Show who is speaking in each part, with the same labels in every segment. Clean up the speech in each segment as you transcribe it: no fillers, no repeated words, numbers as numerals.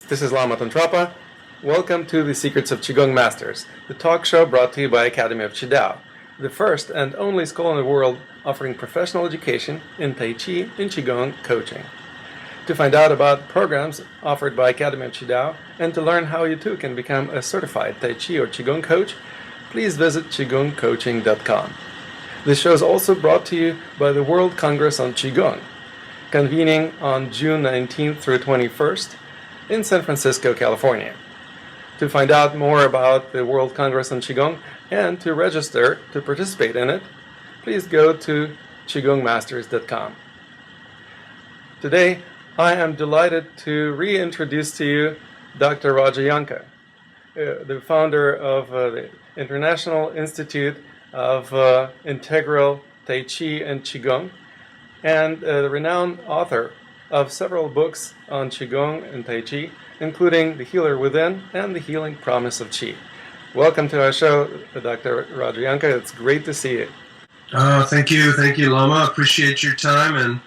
Speaker 1: This is Lama Tantrapa. Welcome to the Secrets of Qigong Masters, the talk show brought to you by Academy of Qidao, the first and only school in the world offering professional education in Tai Chi and Qigong coaching. To find out about programs offered by Academy of Qidao and to learn how you too can become a certified Tai Chi or Qigong coach, please visit qigongcoaching.com. This show is also brought to you by the World Congress on Qigong, convening on June 19th through 21st in San Francisco, California. To find out more about the World Congress on Qigong and to register to participate in it, please go to qigongmasters.com. Today, I am delighted to reintroduce to you Dr. Jahnke, the founder of the International Institute of Integral Tai Chi and Qigong, and the renowned author of several books on Qigong and Tai Chi, including The Healer Within and The Healing Promise of Qi. Welcome to our show, Dr. Jahnke. It's great to see you.
Speaker 2: Thank you, Lama. Appreciate your time and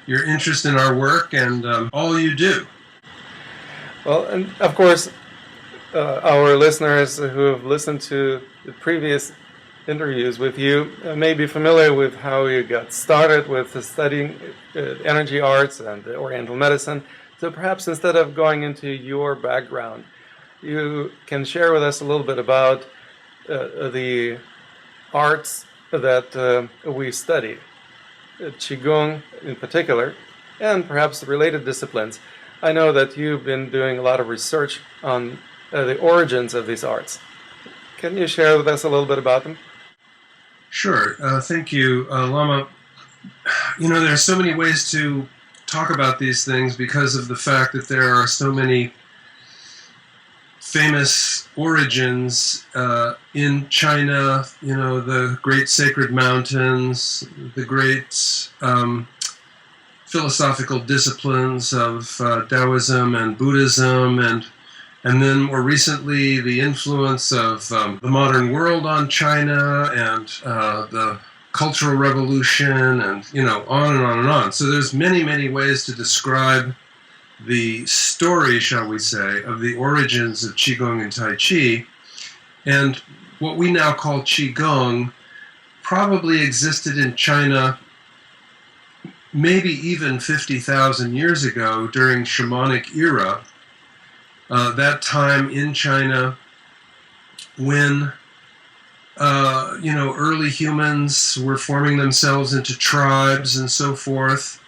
Speaker 2: your interest in our work and all you do.
Speaker 1: Well, and of course, our listeners who have listened to the previous interviews with you may be familiar with how you got started with studying energy arts and Oriental medicine. So perhaps instead of going into your background, you can share with us a little bit about the arts that we study, Qigong in particular, and perhaps the related disciplines. I know that you've been doing a lot of research on the origins of these arts. Can you share with us a little bit about them?
Speaker 2: Sure. Thank you, Lama. You know, there are so many ways to talk about these things because of the fact that there are so many famous origins in China, you know, the great sacred mountains, the great philosophical disciplines of Taoism and Buddhism, and then more recently the influence of the modern world on China and the Cultural Revolution, and you know, on and on and on. So there's many ways to describe the story, shall we say, of the origins of Qigong and Tai Chi. And what we now call Qigong probably existed in China maybe even 50,000 years ago during shamanic era. That time in China when early humans were forming themselves into tribes and so forth.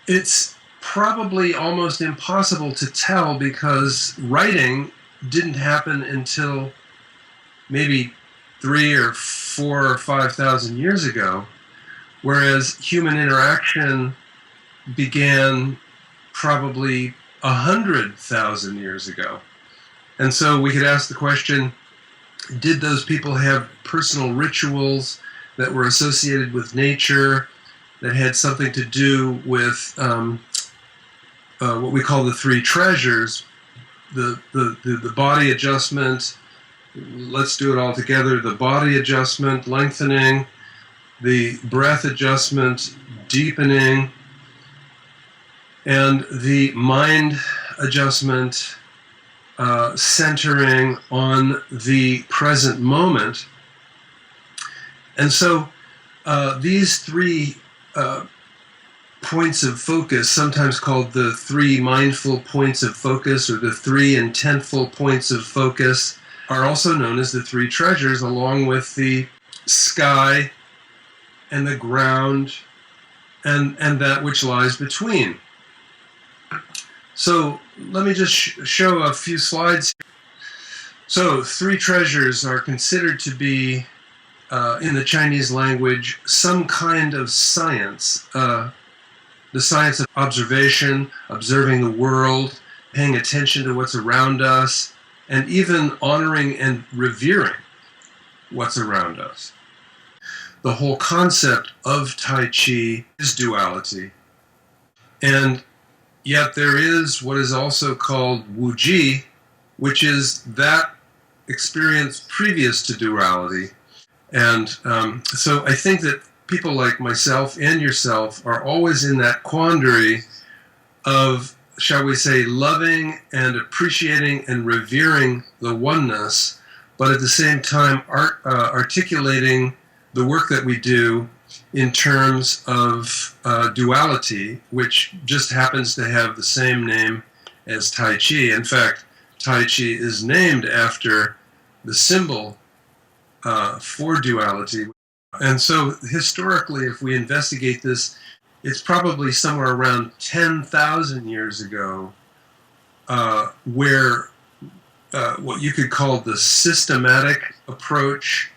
Speaker 2: It's probably almost impossible to tell because writing didn't happen until maybe 3 or 4 or 5,000 years ago, whereas human interaction began probably 100,000 years ago. And so we could ask the question, did those people have personal rituals that were associated with nature, that had something to do with what we call the three treasures, the body adjustment, let's do it all together, the body adjustment, lengthening, the breath adjustment, deepening, and the mind adjustment, centering on the present moment. And so these three points of focus, sometimes called the three mindful points of focus or the three intentful points of focus, are also known as the three treasures, along with the sky and the ground and that which lies between. So let me just show a few slides. So three treasures are considered to be, in the Chinese language, some kind of science. The science of observation, observing the world, paying attention to what's around us, and even honoring and revering what's around us. The whole concept of Tai Chi is duality. And yet there is what is also called Wuji, which is that experience previous to duality. And so I think that people like myself and yourself are always in that quandary of shall we say, loving and appreciating and revering the oneness, but at the same time articulating the work that we do in terms of duality, which just happens to have the same name as Tai Chi. In fact, Tai Chi is named after the symbol for duality. And so historically, if we investigate this, it's probably somewhere around 10,000 years ago where what you could call the systematic approach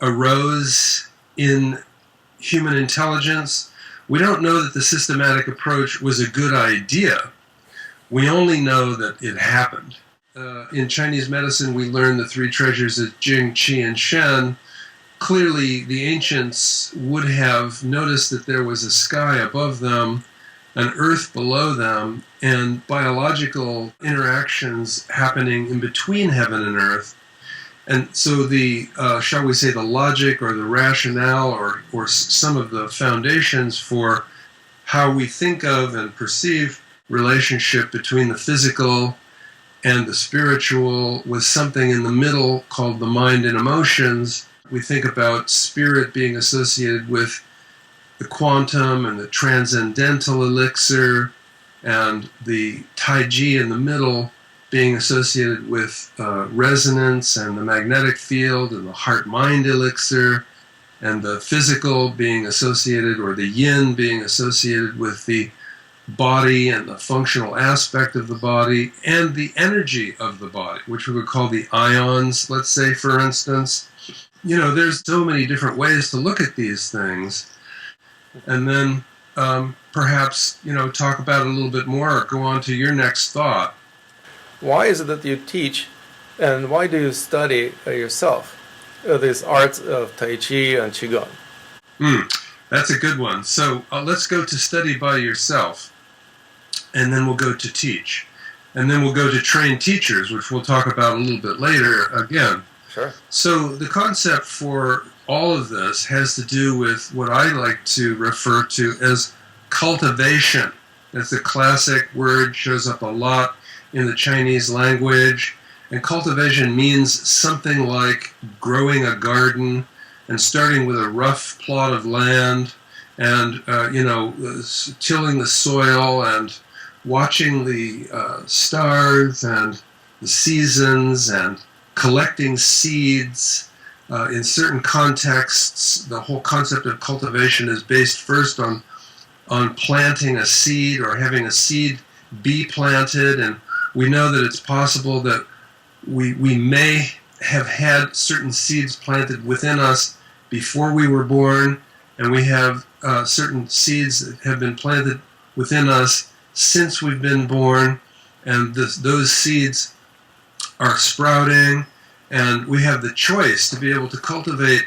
Speaker 2: arose in human intelligence. We don't know that the systematic approach was a good idea. We only know that it happened. In Chinese medicine, we learn the three treasures of Jing, Qi, and Shen. Clearly, the ancients would have noticed that there was a sky above them, an earth below them, and biological interactions happening in between heaven and earth. And so the, shall we say, the logic or the rationale or some of the foundations for how we think of and perceive relationship between the physical and the spiritual was something in the middle called the mind and emotions. We think about spirit being associated with the quantum and the transcendental elixir, and the Tai Chi in the middle being associated with resonance and the magnetic field and the heart-mind elixir, and the physical being associated, or the yin being associated with the body and the functional aspect of the body, and the energy of the body, which we would call the ions, let's say, for instance. You know, there's so many different ways to look at these things. And then perhaps, you know, talk about it a little bit more, or go on to your next thought.
Speaker 1: Why is it that you teach, and why do you study yourself these arts of Tai Chi and Qigong?
Speaker 2: That's a good one. So let's go to study by yourself, and then we'll go to teach. And then we'll go to train teachers, which we'll talk about a little bit later again.
Speaker 1: Sure.
Speaker 2: So the concept for all of this has to do with what I like to refer to as cultivation. It's a classic word, shows up a lot in the Chinese language. And cultivation means something like growing a garden and starting with a rough plot of land and, tilling the soil and watching the stars and the seasons and collecting seeds. In certain contexts, the whole concept of cultivation is based first on planting a seed or having a seed be planted, and we know that it's possible that we may have had certain seeds planted within us before we were born, and we have certain seeds that have been planted within us since we've been born, and those seeds are sprouting, and we have the choice to be able to cultivate,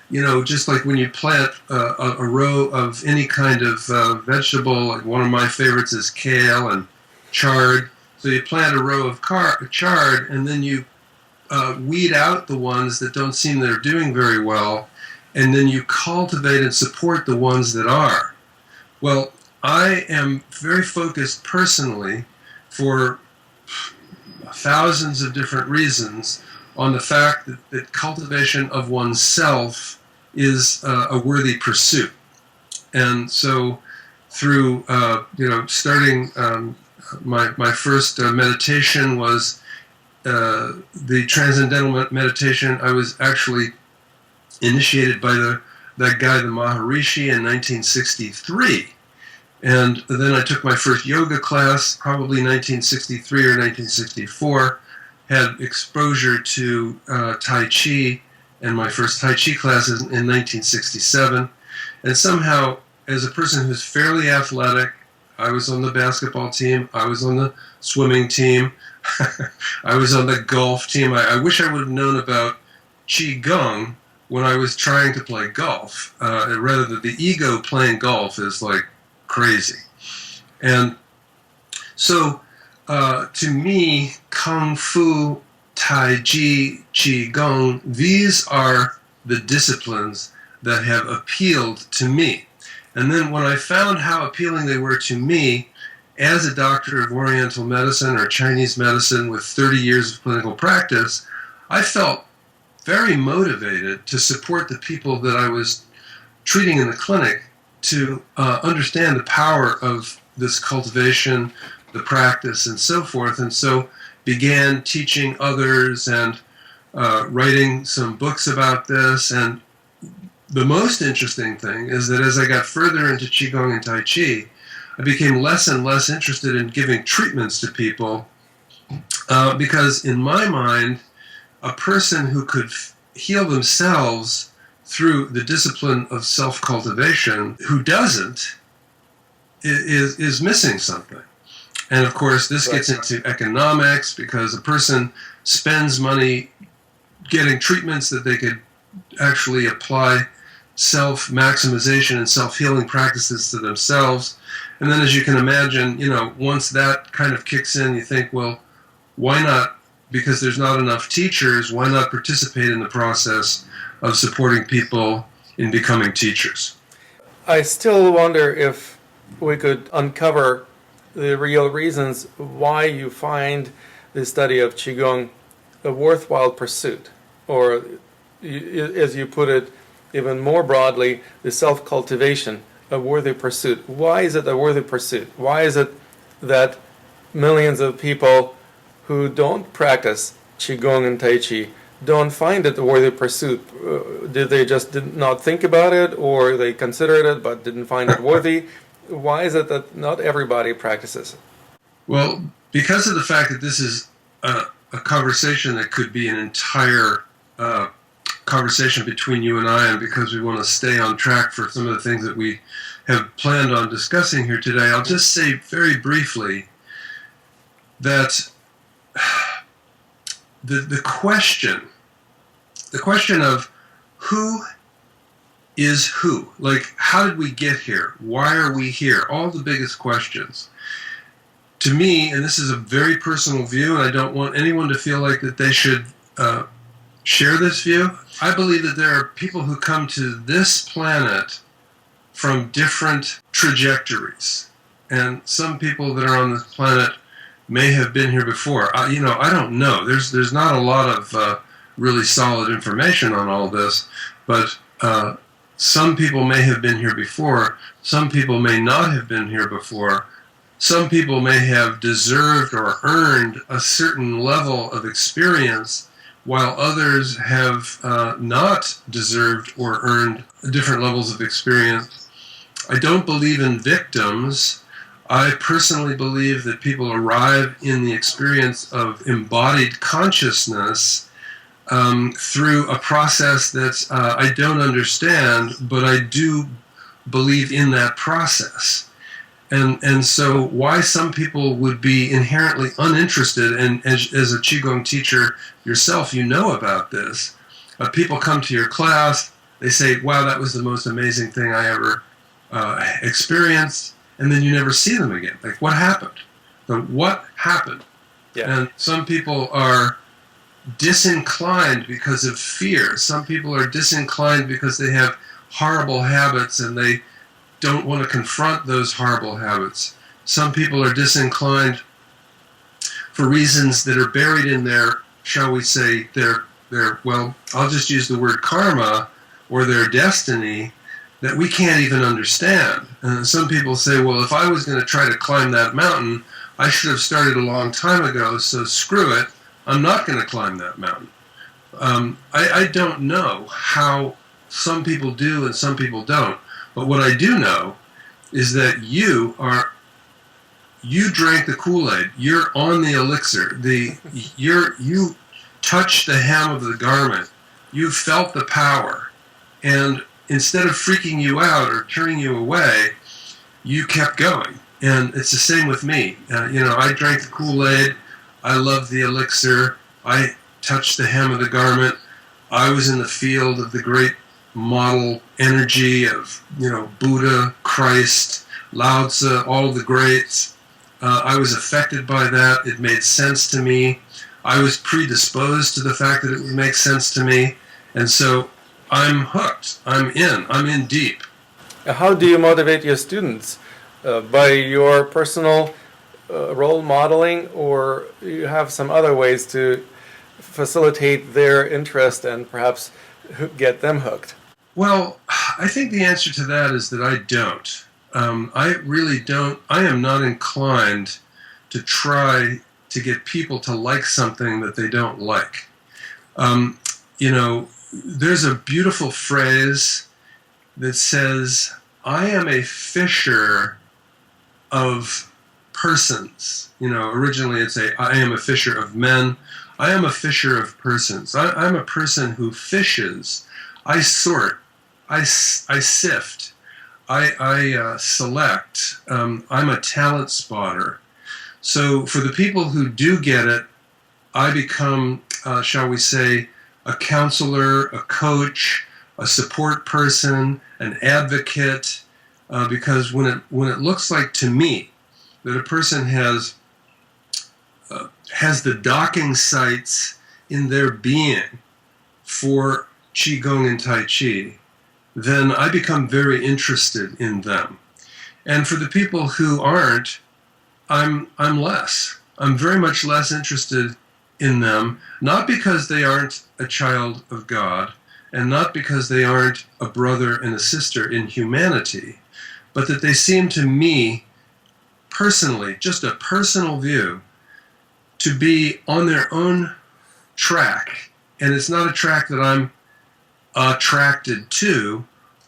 Speaker 2: you know, just like when you plant a row of any kind of vegetable. Like one of my favorites is kale and chard. So you plant a row of chard, and then you weed out the ones that don't seem they're doing very well, and then you cultivate and support the ones that are. Well, I am very focused personally, for thousands of different reasons, on the fact that cultivation of oneself is a worthy pursuit. And so through, starting my first meditation was the transcendental meditation. I was actually initiated by that guy, the Maharishi, in 1963. And then I took my first yoga class, probably 1963 or 1964, had exposure to Tai Chi, and my first Tai Chi classes in 1967. And somehow, as a person who's fairly athletic, I was on the basketball team, I was on the swimming team, I was on the golf team. I wish I would have known about Qigong when I was trying to play golf. Rather than the ego playing golf is like crazy. And so to me, Kung Fu, Tai Chi, Qigong, these are the disciplines that have appealed to me. And then when I found how appealing they were to me, as a doctor of Oriental medicine or Chinese medicine with 30 years of clinical practice, I felt very motivated to support the people that I was treating in the clinic to understand the power of this cultivation, the practice, and so forth. And so began teaching others and writing some books about this. And the most interesting thing is that as I got further into Qigong and Tai Chi, I became less and less interested in giving treatments to people because in my mind, a person who could heal themselves through the discipline of self-cultivation, who doesn't, is missing something. And of course, this gets into economics because a person spends money getting treatments that they could actually apply self-maximization and self-healing practices to themselves. And then as you can imagine, once that kind of kicks in, you think, well, why not? Because there's not enough teachers, why not participate in the process of supporting people in becoming teachers?
Speaker 1: I still wonder if we could uncover the real reasons why you find the study of Qigong a worthwhile pursuit, or as you put it even more broadly, the self-cultivation, a worthy pursuit. Why is it a worthy pursuit? Why is it that millions of people who don't practice Qigong and Tai Chi don't find it a worthy pursuit? Did they just did not think about it, or they considered it but didn't find it worthy? Why is it that not everybody practices it?
Speaker 2: Well, because of the fact that this is a conversation that could be an entire conversation between you and I, and because we want to stay on track for some of the things that we have planned on discussing here today, I'll just say very briefly that the question of who is who, like how did we get here, why are we here, all the biggest questions. To me, and this is a very personal view, and I don't want anyone to feel like that they should share this view, I believe that there are people who come to this planet from different trajectories. And some people that are on this planet may have been here before. I don't know. There's not a lot of really solid information on all this, but some people may have been here before. Some people may not have been here before. Some people may have deserved or earned a certain level of experience, while others have not deserved or earned different levels of experience. I don't believe in victims. I personally believe that people arrive in the experience of embodied consciousness through a process that I don't understand, but I do believe in that process. And so why some people would be inherently uninterested, and as a Qigong teacher yourself, you know about this. People come to your class, they say, wow, that was the most amazing thing I ever experienced, and then you never see them again. Like, what happened? What happened? Yeah. And some people are disinclined because of fear. Some people are disinclined because they have horrible habits and they don't want to confront those horrible habits. Some people are disinclined for reasons that are buried in their, shall we say, their well, I'll just use the word karma, or their destiny, that we can't even understand. And some people say, well, if I was going to try to climb that mountain, I should have started a long time ago, so screw it, I'm not going to climb that mountain. I don't know how some people do and some people don't. But what I do know is that you drank the Kool-Aid. You're on the elixir. You touched the hem of the garment. You felt the power. And instead of freaking you out or turning you away, you kept going. And it's the same with me. I drank the Kool-Aid. I loved the elixir. I touched the hem of the garment. I was in the field of the great model energy of, Buddha, Christ, Lao Tzu, all the greats. I was affected by that. It made sense to me. I was predisposed to the fact that it would make sense to me. And so I'm hooked. I'm in deep.
Speaker 1: How do you motivate your students? By your personal role modeling, or you have some other ways to facilitate their interest and perhaps get them hooked?
Speaker 2: Well, I think the answer to that is that I don't. I really don't. I am not inclined to try to get people to like something that they don't like. Um, there's a beautiful phrase that says, I am a fisher of persons. Originally it's I am a fisher of men. I am a fisher of persons. I'm a person who fishes. I sort. I sift. I select. I'm a talent spotter. So for the people who do get it, I become, shall we say, a counselor, a coach, a support person, an advocate, because when it looks like to me that a person has the docking sites in their being for Qigong and Tai Chi, then I become very interested in them. And for the people who aren't, I'm less. I'm very much less interested in them, not because they aren't a child of God, and not because they aren't a brother and a sister in humanity, but that they seem to me, personally, just a personal view, to be on their own track. And it's not a track that I'm attracted to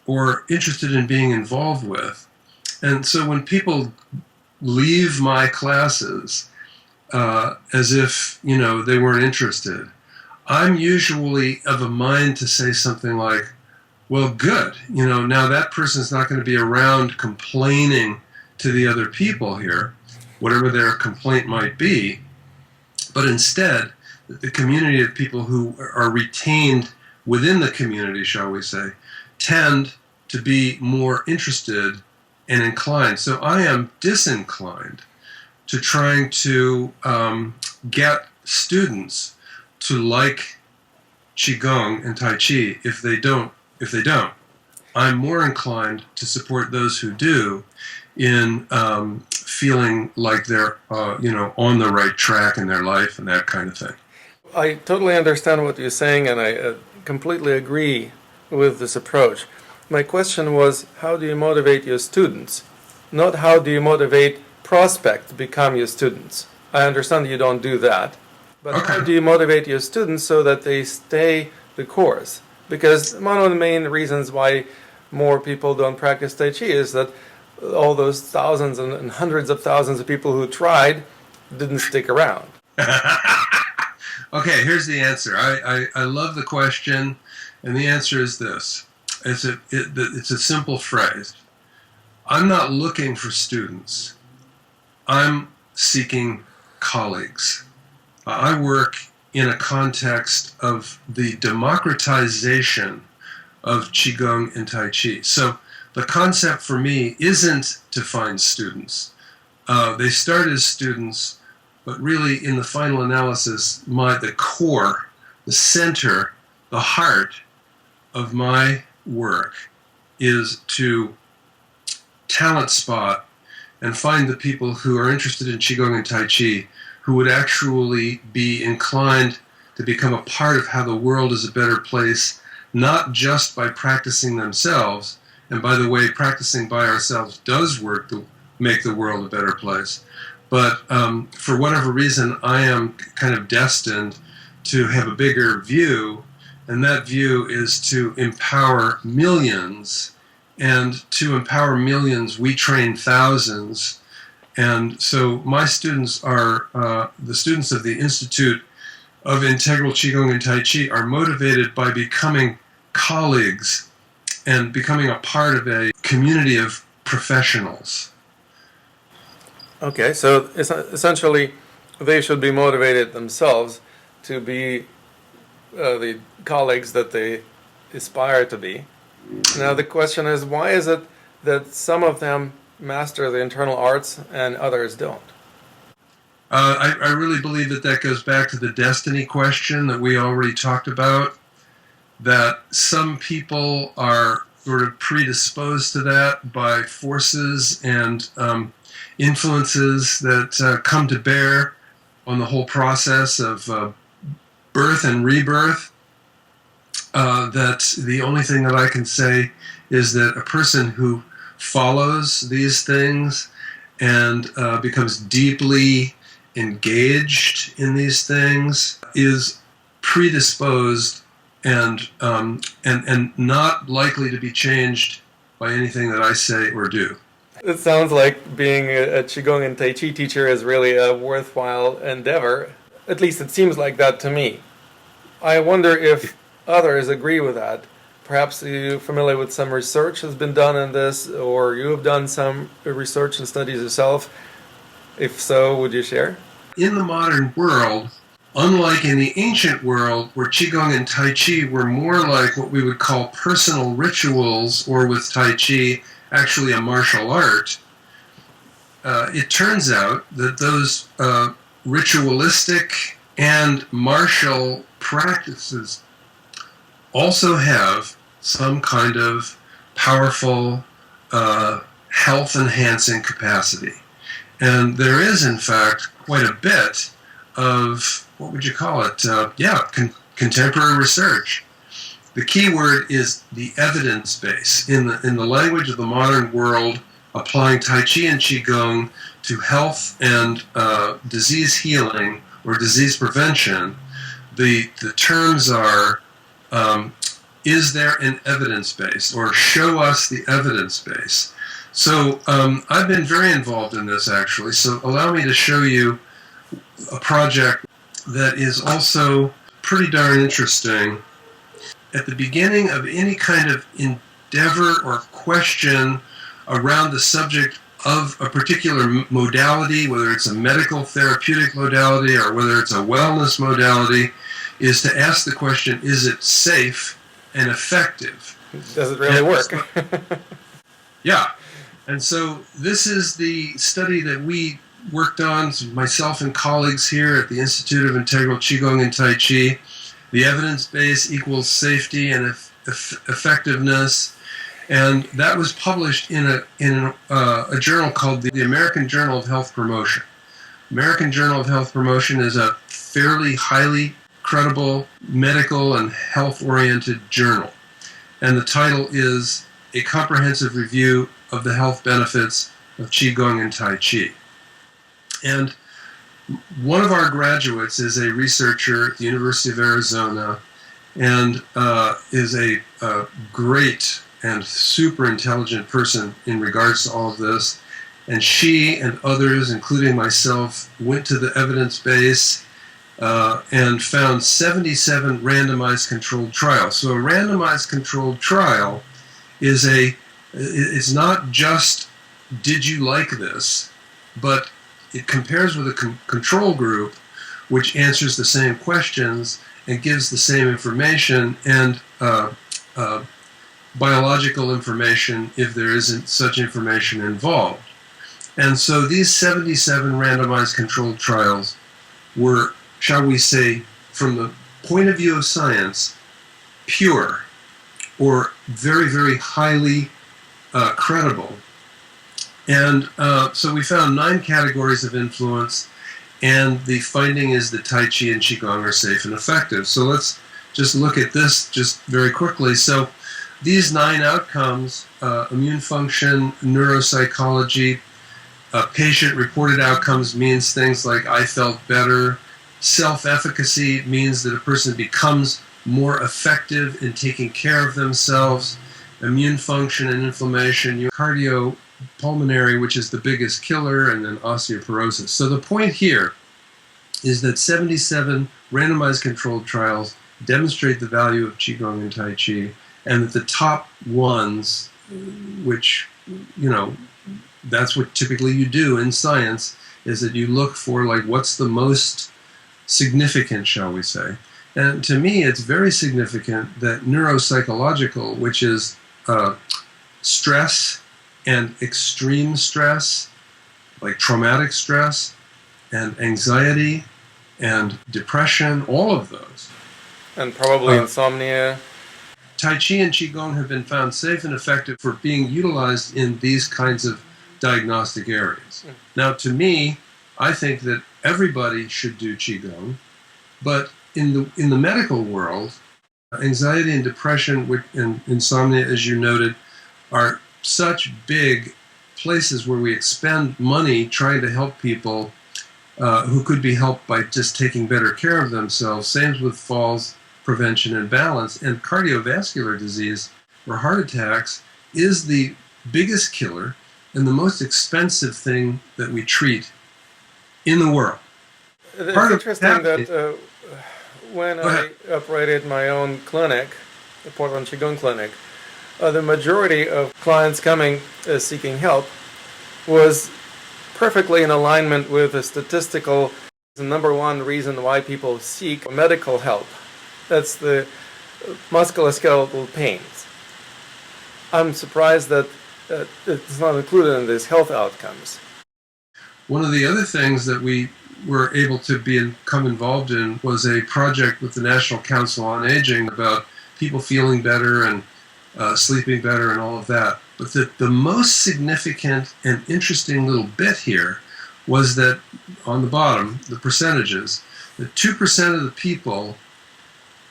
Speaker 2: or interested in being involved with. And so when people leave my classes as if, they weren't interested, I'm usually of a mind to say something like, well, good, now that person's not going to be around complaining to the other people here, whatever their complaint might be, but instead, the community of people who are retained within the community, shall we say, tend to be more interested and inclined. So I am disinclined to trying to get students to like Qigong and Tai Chi if they don't. I'm more inclined to support those who do in feeling like they're on the right track in their life and that kind of thing.
Speaker 1: I totally understand what you're saying, and I completely agree with this approach. My question was, how do you motivate your students? Not how do you motivate prospects to become your students. I understand you don't do that. But
Speaker 2: Okay.
Speaker 1: How do you motivate your students so that they stay the course? Because one of the main reasons why more people don't practice Tai Chi is that all those thousands and hundreds of thousands of people who tried didn't stick around.
Speaker 2: Okay, here's the answer. I love the question, and the answer is this. It's a simple phrase. I'm not looking for students. I'm seeking colleagues. I work in a context of the democratization of Qigong and Tai Chi. So the concept for me isn't to find students. They start as students, but really in the final analysis, the core, the center, the heart of my work is to talent spot and find the people who are interested in Qigong and Tai Chi who would actually be inclined to become a part of how the world is a better place, not just by practicing themselves. And by the way, practicing by ourselves does work to make the world a better place. But for whatever reason, I am kind of destined to have a bigger view, and that view is to empower millions. And to empower millions, we train thousands. And so my students are, the students of the Institute of Integral Qigong and Tai Chi are motivated by becoming colleagues and becoming a part of a community of professionals.
Speaker 1: Okay, so essentially they should be motivated themselves to be the colleagues that they aspire to be. Now the question is, why is it that some of them master the internal arts and others don't?
Speaker 2: I really believe that goes back to the destiny question that we already talked about, that some people are sort of predisposed to that by forces and influences that come to bear on the whole process of birth and rebirth, that the only thing that I can say is that a person who follows these things and becomes deeply engaged in these things is predisposed and not likely to be changed by anything that I say or do.
Speaker 1: It sounds like being a Qigong and Tai Chi teacher is really a worthwhile endeavor. At least it seems like that to me. I wonder if others agree with that. Perhaps you're familiar with some research that's been done on this, or you have done some research and studies yourself. If so, would you share?
Speaker 2: In the modern world, unlike in the ancient world, where Qigong and Tai Chi were more like what we would call personal rituals, or with Tai Chi, actually a martial art, it turns out that those ritualistic and martial practices also have some kind of powerful health-enhancing capacity. And there is, in fact, quite a bit of, what would you call it? Contemporary research. The key word is the evidence base. In the language of the modern world, applying Tai Chi and Qigong to health and disease healing or disease prevention, the terms are, is there an evidence base, or show us the evidence base. So I've been very involved in this, actually, so allow me to show you a project that is also pretty darn interesting. At the beginning of any kind of endeavor or question around the subject of a particular modality, whether it's a medical therapeutic modality or whether it's a wellness modality, is to ask the question, is it safe and effective?
Speaker 1: Does it really work?
Speaker 2: Yeah. And so this is the study that we worked on, myself and colleagues here at the Institute of Integral Qigong and Tai Chi. The evidence base equals safety and effectiveness. And that was published in a journal called the American Journal of Health Promotion. American Journal of Health Promotion is a fairly highly credible medical and health-oriented journal. And the title is A Comprehensive Review of the Health Benefits of Qigong and Tai Chi. And one of our graduates is a researcher at the University of Arizona and is a great and super intelligent person in regards to all of this. And she and others, including myself, went to the evidence base and found 77 randomized controlled trials. So a randomized controlled trial is it's not just, did you like this, but it compares with a control group which answers the same questions and gives the same information and biological information if there isn't such information involved. And so these 77 randomized controlled trials were, shall we say, from the point of view of science, pure or very, very highly credible. And so we found 9 categories of influence, and the finding is that Tai Chi and Qigong are safe and effective. So let's just look at this just very quickly. So these 9 outcomes, immune function, neuropsychology, patient-reported outcomes means things like I felt better. Self-efficacy means that a person becomes more effective in taking care of themselves. Immune function and inflammation, cardiopulmonary, which is the biggest killer, and then osteoporosis. So the point here is that 77 randomized controlled trials demonstrate the value of Qigong and Tai Chi, and that the top ones, which, that's what typically you do in science, is that you look for, like, what's the most significant, shall we say. And to me, it's very significant that neuropsychological, which is stress and extreme stress, like traumatic stress and anxiety and depression, all of those.
Speaker 1: And probably insomnia.
Speaker 2: Tai Chi and Qigong have been found safe and effective for being utilized in these kinds of diagnostic areas. Now, to me, I think that everybody should do Qigong, but in the medical world, anxiety and depression and insomnia, as you noted, are such big places where we expend money trying to help people who could be helped by just taking better care of themselves. Same with falls prevention and balance. And cardiovascular disease or heart attacks is the biggest killer and the most expensive thing that we treat in the world.
Speaker 1: It's interesting that when I operated my own clinic, the Portland Qigong Clinic, the majority of clients coming seeking help was perfectly in alignment with the statistical the number one reason why people seek medical help. That's the musculoskeletal pains. I'm surprised that it's not included in these health outcomes.
Speaker 2: One of the other things that we were able to become involved in was a project with the National Council on Aging about people feeling better and sleeping better and all of that. But the most significant and interesting little bit here was that on the bottom, the percentages, that 2% of the people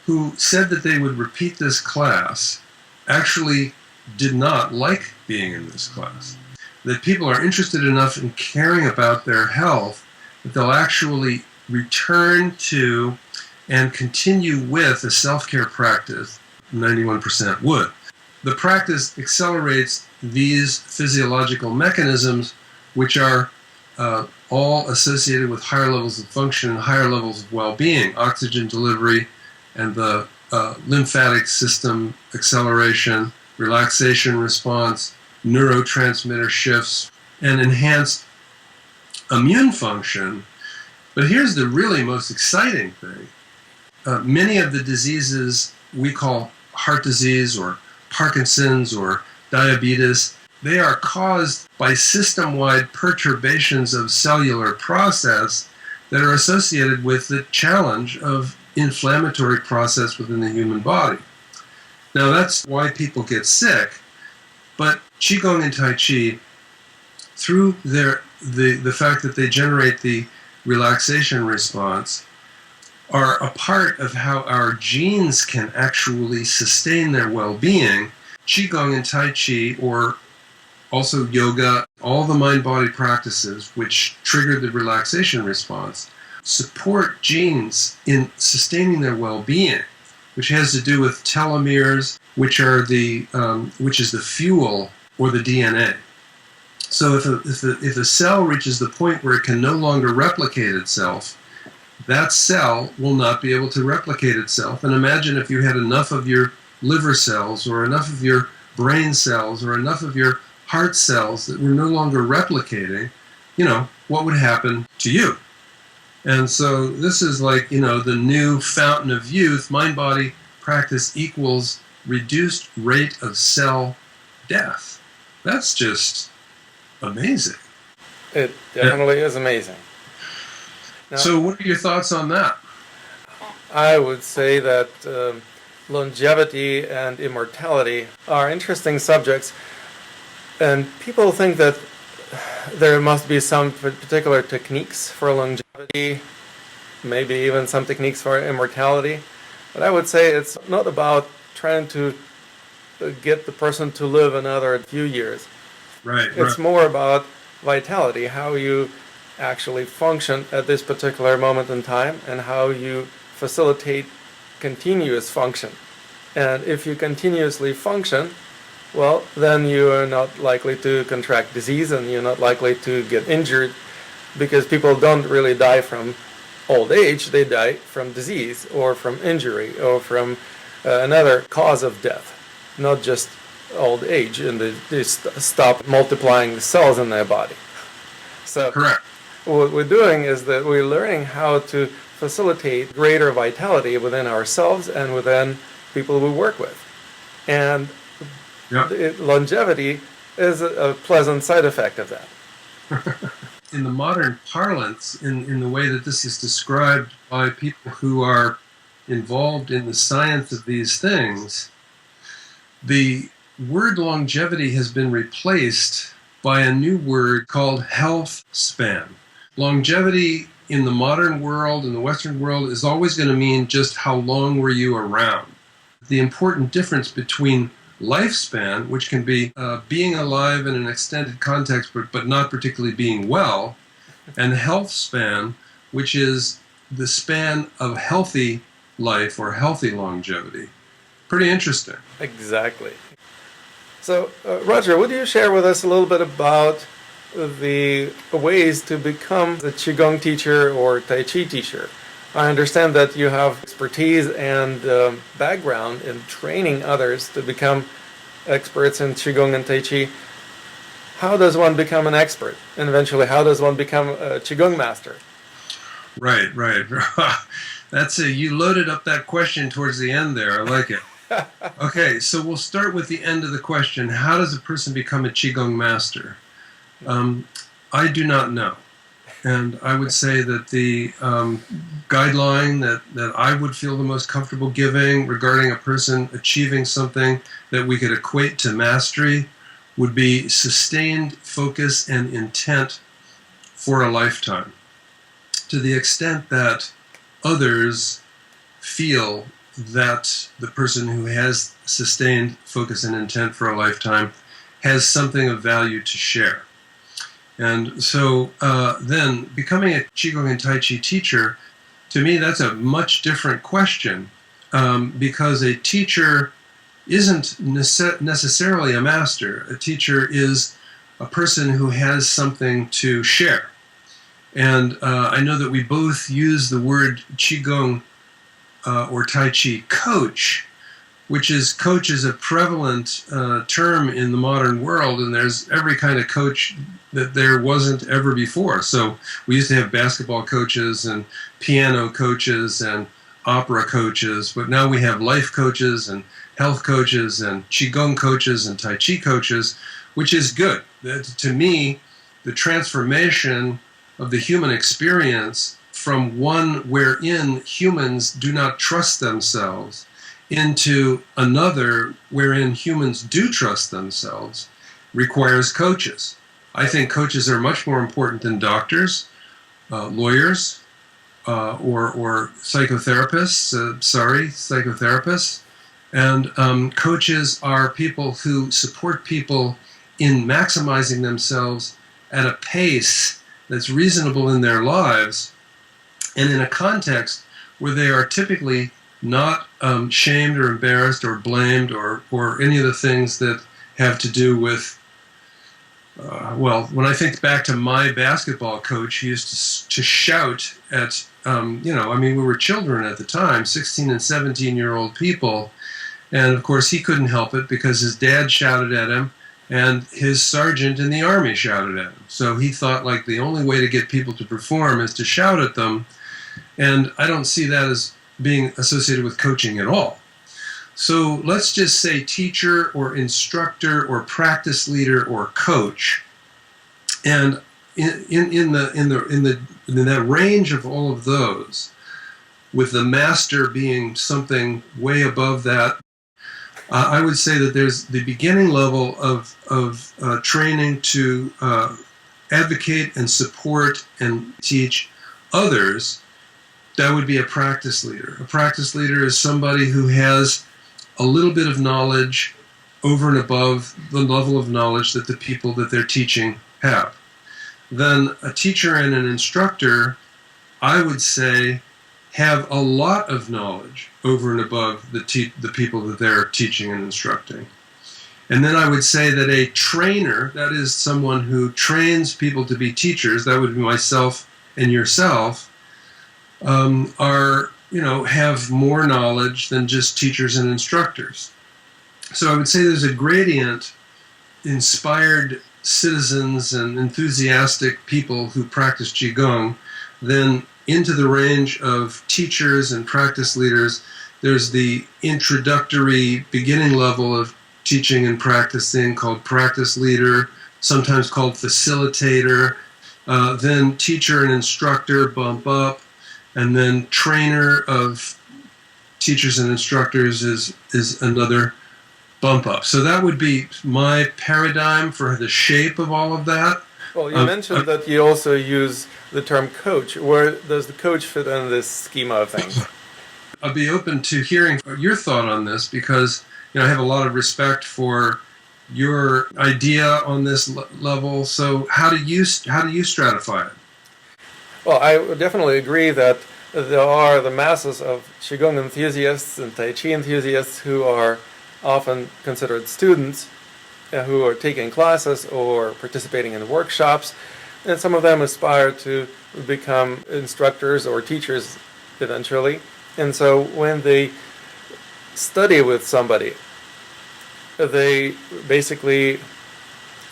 Speaker 2: who said that they would repeat this class actually did not like being in this class. That people are interested enough in caring about their health that they'll actually return to and continue with a self-care practice. 91% would. The practice accelerates these physiological mechanisms, which are all associated with higher levels of function and higher levels of well-being, oxygen delivery and the lymphatic system acceleration, relaxation response, neurotransmitter shifts, and enhanced immune function. But here's the really most exciting thing. Many of the diseases we call heart disease or Parkinson's or diabetes, they are caused by system-wide perturbations of cellular process that are associated with the challenge of inflammatory process within the human body. Now that's why people get sick, but Qigong and Tai Chi, through the fact that they generate the relaxation response, are a part of how our genes can actually sustain their well-being. Qigong and Tai Chi, or also yoga, all the mind-body practices which trigger the relaxation response, support genes in sustaining their well-being, which has to do with telomeres, which is the fuel or the DNA. So if a cell reaches the point where it can no longer replicate itself, that cell will not be able to replicate itself. And imagine if you had enough of your liver cells or enough of your brain cells or enough of your heart cells that were no longer replicating, what would happen to you? And so this is like, the new fountain of youth. Mind-body practice equals reduced rate of cell death. That's just amazing.
Speaker 1: It definitely is amazing. Now,
Speaker 2: so what are your thoughts on that?
Speaker 1: I would say that longevity and immortality are interesting subjects, and people think that there must be some particular techniques for longevity, maybe even some techniques for immortality. But I would say it's not about trying to get the person to live another few years.
Speaker 2: Right.
Speaker 1: It's more about vitality, how you actually function at this particular moment in time and how you facilitate continuous function. And if you continuously function, well, then you are not likely to contract disease and you're not likely to get injured, because people don't really die from old age, they die from disease or from injury or from another cause of death, not just old age, and they stop multiplying the cells in their body. So
Speaker 2: correct.
Speaker 1: What we're doing is that we're learning how to facilitate greater vitality within ourselves and within people we work with. And longevity is a pleasant side effect of that.
Speaker 2: In the modern parlance, in the way that this is described by people who are involved in the science of these things, the word longevity has been replaced by a new word called health span. Longevity in the modern world, in the Western world, is always going to mean just how long were you around. The important difference between lifespan, which can be being alive in an extended context but not particularly being well, and health span, which is the span of healthy life or healthy longevity. Pretty interesting.
Speaker 1: Exactly. So, Roger, would you share with us a little bit about the ways to become the Qigong teacher or Tai Chi teacher? I understand that you have expertise and background in training others to become experts in Qigong and Tai Chi. How does one become an expert? And eventually, how does one become a Qigong master?
Speaker 2: Right. You loaded up that question towards the end there. I like it. Okay, so we'll start with the end of the question. How does a person become a Qigong master? I do not know. And I would say that the guideline that I would feel the most comfortable giving regarding a person achieving something that we could equate to mastery would be sustained focus and intent for a lifetime. To the extent that others feel that the person who has sustained focus and intent for a lifetime has something of value to share. And so then becoming a Qigong and Tai Chi teacher, to me that's a much different question because a teacher isn't necessarily a master. A teacher is a person who has something to share. And I know that we both use the word Qigong or Tai Chi coach, which is coach is a prevalent term in the modern world, and there's every kind of coach that there wasn't ever before. So we used to have basketball coaches and piano coaches and opera coaches, but now we have life coaches and health coaches and Qigong coaches and Tai Chi coaches, which is good. To me, the transformation of the human experience from one wherein humans do not trust themselves into another wherein humans do trust themselves requires coaches. I think coaches are much more important than doctors, lawyers, or psychotherapists. Psychotherapists. And coaches are people who support people in maximizing themselves at a pace that's reasonable in their lives and in a context where they are typically not shamed or embarrassed or blamed or any of the things that have to do with, when I think back to my basketball coach, he used to shout at, we were children at the time, 16 and 17-year-old people, and of course he couldn't help it because his dad shouted at him and his sergeant in the army shouted at him. So he thought like the only way to get people to perform is to shout at them, and I don't see that as being associated with coaching at all. So let's just say teacher or instructor or practice leader or coach, and in that range of all of those, with the master being something way above that, I would say that there's the beginning level of training to advocate and support and teach others. That would be a practice leader. A practice leader is somebody who has a little bit of knowledge over and above the level of knowledge that the people that they're teaching have. Then a teacher and an instructor, I would say, have a lot of knowledge over and above the people that they're teaching and instructing. And then I would say that a trainer, that is someone who trains people to be teachers, that would be myself and yourself, have more knowledge than just teachers and instructors. So I would say there's a gradient, inspired citizens and enthusiastic people who practice Qigong, then into the range of teachers and practice leaders. There's the introductory beginning level of teaching and practicing called practice leader, sometimes called facilitator. Then teacher and instructor bump up, and then trainer of teachers and instructors is another bump up. So that would be my paradigm for the shape of all of that.
Speaker 1: Well, you mentioned that you also use the term coach. Where does the coach fit in this schema of things?
Speaker 2: I'll be open to hearing your thought on this because I have a lot of respect for your idea on this level. So how do you stratify it?
Speaker 1: Well, I would definitely agree that there are the masses of Qigong enthusiasts and Tai Chi enthusiasts who are often considered students, who are taking classes or participating in workshops, and some of them aspire to become instructors or teachers eventually. And so when they study with somebody, they basically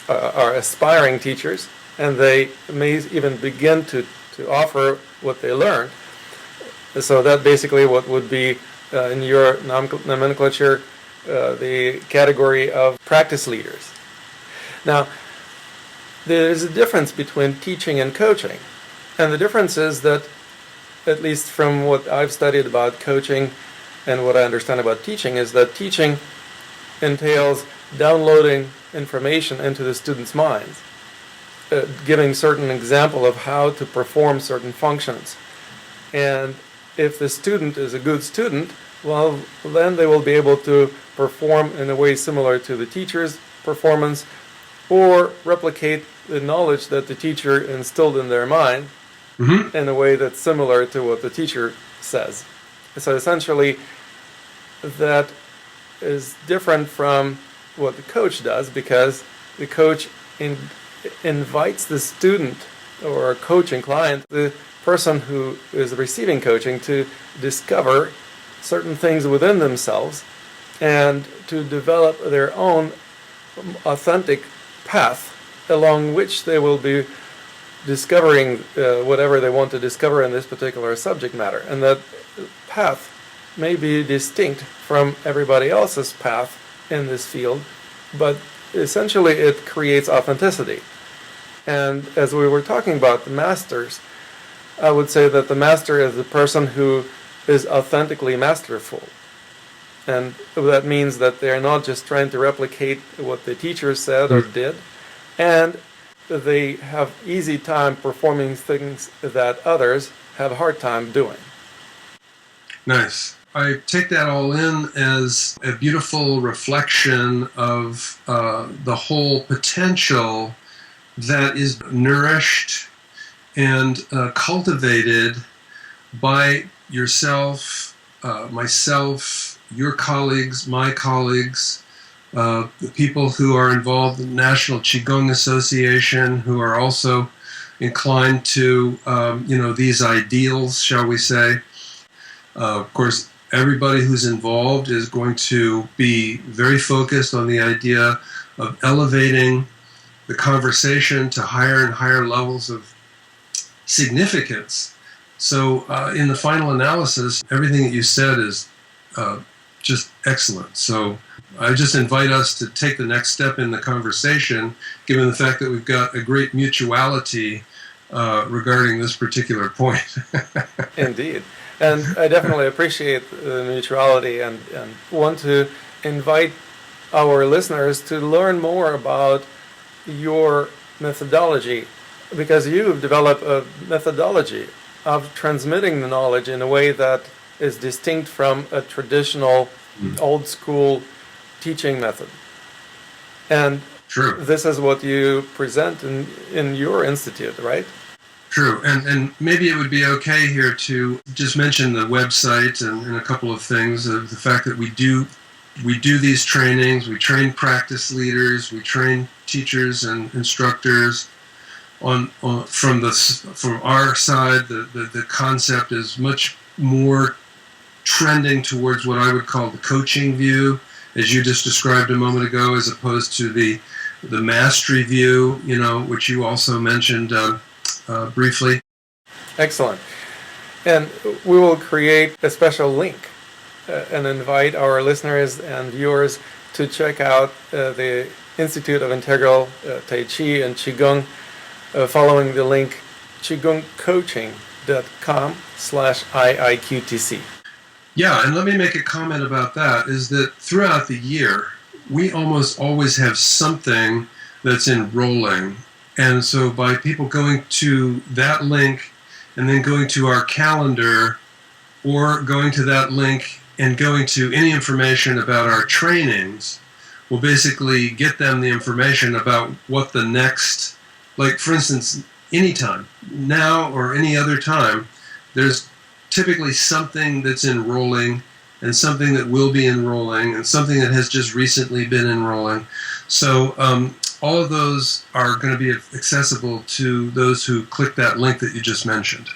Speaker 1: are aspiring teachers, and they may even begin to offer what they learned. So that basically what would be in your nomenclature the category of practice leaders. Now, there's a difference between teaching and coaching. And the difference is that, at least from what I've studied about coaching and what I understand about teaching, is that teaching entails downloading information into the student's minds, giving certain example of how to perform certain functions. And if the student is a good student, well, then they will be able to perform in a way similar to the teacher's performance, or replicate the knowledge that the teacher instilled in their mind in a way that's similar to what the teacher says. So essentially, that is different from what the coach does, because the coach invites the student or coaching client, the person who is receiving coaching, to discover certain things within themselves and to develop their own authentic path along which they will be discovering whatever they want to discover in this particular subject matter. And that path may be distinct from everybody else's path in this field, but essentially it creates authenticity. And as we were talking about the masters, I would say that the master is the person who is authentically masterful. And that means that they're not just trying to replicate what the teacher said or did, and they have easy time performing things that others have a hard time doing.
Speaker 2: Nice. I take that all in as a beautiful reflection of the whole potential that is nourished and cultivated by yourself, myself, your colleagues, my colleagues, the people who are involved in the National Qigong Association, who are also inclined to, these ideals, shall we say. Of course, everybody who's involved is going to be very focused on the idea of elevating the conversation to higher and higher levels of significance. So in the final analysis, everything that you said is just excellent. So I just invite us to take the next step in the conversation, given the fact that we've got a great mutuality regarding this particular point.
Speaker 1: Indeed. And I definitely appreciate the mutuality and want to invite our listeners to learn more about your methodology, because you've developed a methodology of transmitting the knowledge in a way that is distinct from a traditional old school teaching method. And
Speaker 2: True.
Speaker 1: This is what you present in your institute, right?
Speaker 2: True, and maybe it would be okay here to just mention the website and a couple of things. The fact that we do these trainings, we train practice leaders, we train teachers and instructors. From our side, the concept is much more trending towards what I would call the coaching view, as you just described a moment ago, as opposed to the mastery view, which you also mentioned briefly.
Speaker 1: Excellent. And we will create a special link and invite our listeners and viewers to check out the Institute of Integral Tai Chi and Qigong following the link qigongcoaching.com/IIQTC.
Speaker 2: Yeah, and let me make a comment about that, is that throughout the year, we almost always have something that's enrolling. And so by people going to that link and then going to our calendar, or going to that link and going to any information about our trainings, will basically get them the information about what the next, like for instance, anytime, now or any other time, there's typically something that's enrolling and something that will be enrolling and something that has just recently been enrolling. So all of those are going to be accessible to those who click that link that you just mentioned.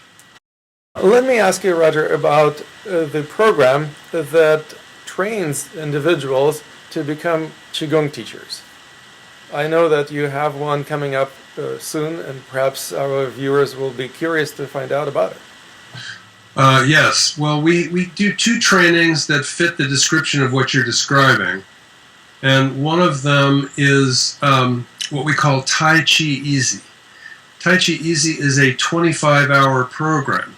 Speaker 1: Let me ask you, Roger, about the program that trains individuals to become Qigong teachers. I know that you have one coming up soon, and perhaps our viewers will be curious to find out about it.
Speaker 2: Yes. Well, we do two trainings that fit the description of what you're describing. And one of them is what we call Tai Chi Easy. Tai Chi Easy is a 25-hour program.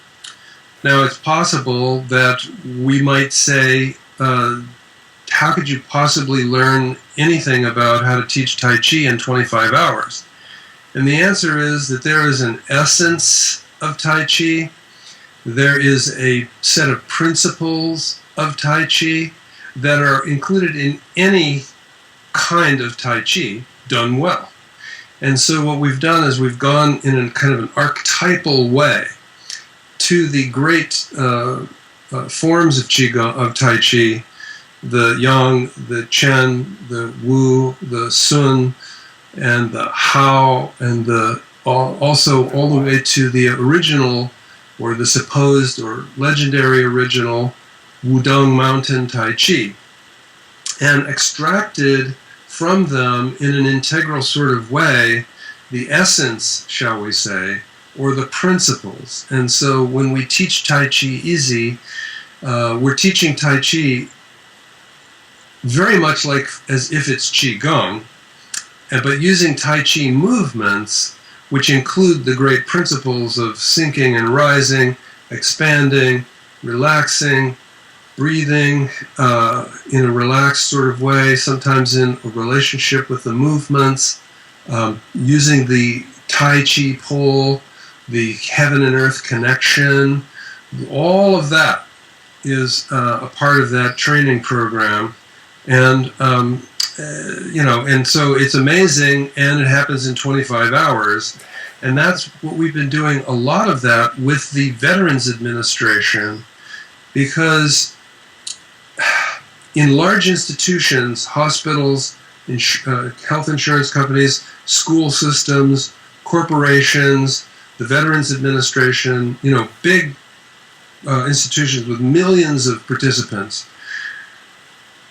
Speaker 2: Now, it's possible that we might say, how could you possibly learn anything about how to teach Tai Chi in 25 hours? And the answer is that there is an essence of Tai Chi. There is a set of principles of Tai Chi that are included in any kind of Tai Chi done well. And so what we've done is we've gone in a kind of an archetypal way to the great forms of Qigong, of Tai Chi, the Yang, the Chen, the Wu, the Sun, and the Hao, and also all the way to the original, or the supposed or legendary original Wudong Mountain Tai Chi, and extracted from them in an integral sort of way the essence, shall we say, or the principles. And so when we teach Tai Chi Easy, we're teaching Tai Chi very much like as if it's Qigong, but using Tai Chi movements which include the great principles of sinking and rising, expanding, relaxing, breathing in a relaxed sort of way, sometimes in a relationship with the movements, using the Tai Chi pole, the heaven and earth connection. All of that is a part of that training program. And and so it's amazing, and it happens in 25 hours. And that's what we've been doing, a lot of that with the Veterans Administration, because in large institutions, hospitals, health insurance companies, school systems, corporations, the Veterans Administration, big institutions with millions of participants,